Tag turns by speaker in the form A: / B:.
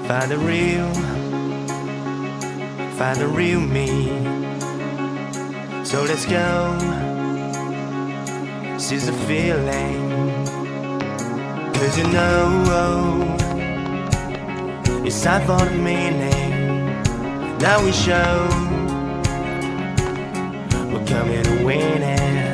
A: Find the real me. So let's go, seize the feeling. 'Cause you know it's time for the meaning. Now we show we're coming to win it.